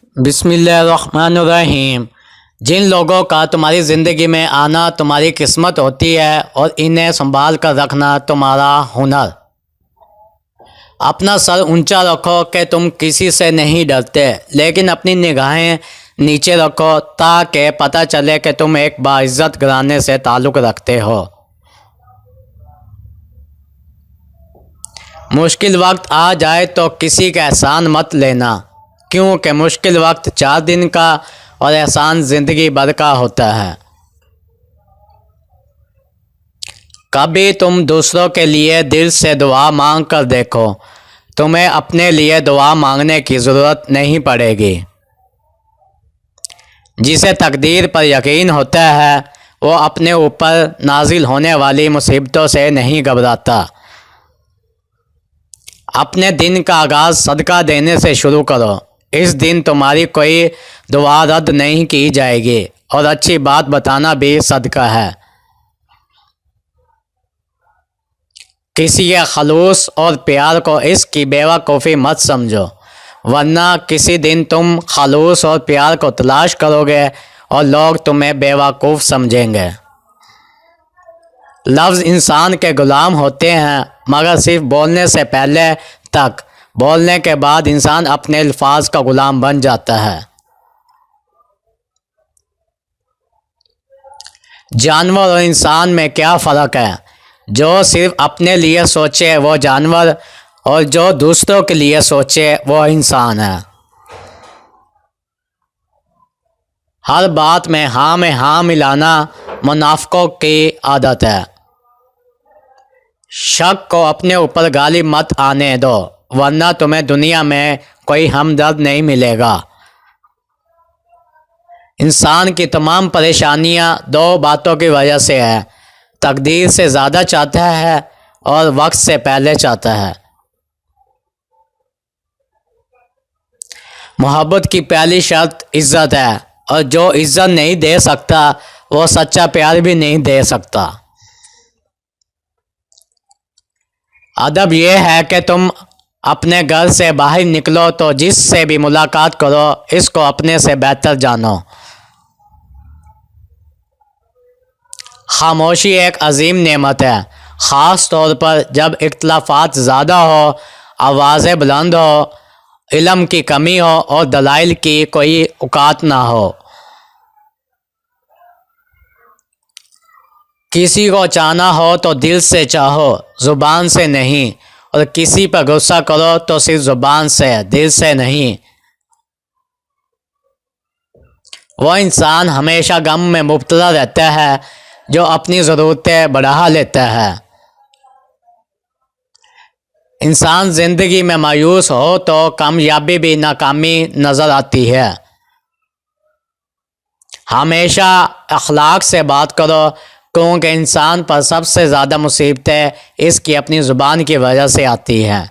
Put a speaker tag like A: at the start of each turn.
A: بسم اللہ الرحمن الرحیم۔ جن لوگوں کا تمہاری زندگی میں آنا تمہاری قسمت ہوتی ہے اور انہیں سنبھال کر رکھنا تمہارا ہنر۔ اپنا سر اونچا رکھو کہ تم کسی سے نہیں ڈرتے، لیکن اپنی نگاہیں نیچے رکھو تاکہ پتہ چلے کہ تم ایک باعزت گھرانے سے تعلق رکھتے ہو۔ مشکل وقت آ جائے تو کسی کا احسان مت لینا، کیونکہ مشکل وقت 4 دن کا اور احسان زندگی بھر کا ہوتا ہے۔ کبھی تم دوسروں کے لیے دل سے دعا مانگ کر دیکھو، تمہیں اپنے لیے دعا مانگنے کی ضرورت نہیں پڑے گی۔ جسے تقدیر پر یقین ہوتا ہے وہ اپنے اوپر نازل ہونے والی مصیبتوں سے نہیں گھبراتا۔ اپنے دن کا آغاز صدقہ دینے سے شروع کرو، اس دن تمہاری کوئی دعا رد نہیں کی جائے گی اور اچھی بات بتانا بھی صدقہ ہے۔ کسی کے خلوص اور پیار کو اس کی بیوقوفی مت سمجھو، ورنہ کسی دن تم خلوص اور پیار کو تلاش کرو گے اور لوگ تمہیں بیوقوف سمجھیں گے۔ لفظ انسان کے غلام ہوتے ہیں، مگر صرف بولنے سے پہلے تک، بولنے کے بعد انسان اپنے الفاظ کا غلام بن جاتا ہے۔ جانور اور انسان میں کیا فرق ہے؟ جو صرف اپنے لیے سوچے وہ جانور، اور جو دوسروں کے لیے سوچے وہ انسان ہے۔ ہر بات میں ہاں ملانا منافقوں کی عادت ہے۔ شک کو اپنے اوپر غالب مت آنے دو، ورنہ تمہیں دنیا میں کوئی ہمدرد نہیں ملے گا۔ انسان کی تمام پریشانیاں 2 باتوں کی وجہ سے ہے: تقدیر سے زیادہ چاہتا ہے اور وقت سے پہلے چاہتا ہے۔ محبت کی پہلی شرط عزت ہے، اور جو عزت نہیں دے سکتا وہ سچا پیار بھی نہیں دے سکتا۔ ادب یہ ہے کہ تم اپنے گھر سے باہر نکلو تو جس سے بھی ملاقات کرو اس کو اپنے سے بہتر جانو۔ خاموشی ایک عظیم نعمت ہے، خاص طور پر جب اختلافات زیادہ ہو، آوازیں بلند ہو، علم کی کمی ہو اور دلائل کی کوئی اوقات نہ ہو۔ کسی کو چاہنا ہو تو دل سے چاہو، زبان سے نہیں، اور کسی پر غصہ کرو تو صرف زبان سے، دل سے نہیں۔ وہ انسان ہمیشہ غم میں مبتلا رہتا ہے جو اپنی ضرورتیں بڑھا لیتا ہے۔ انسان زندگی میں مایوس ہو تو کامیابی بھی ناکامی نظر آتی ہے۔ ہمیشہ اخلاق سے بات کرو، کیونکہ انسان پر سب سے زیادہ مصیبتیں اس کی اپنی زبان کی وجہ سے آتی ہیں۔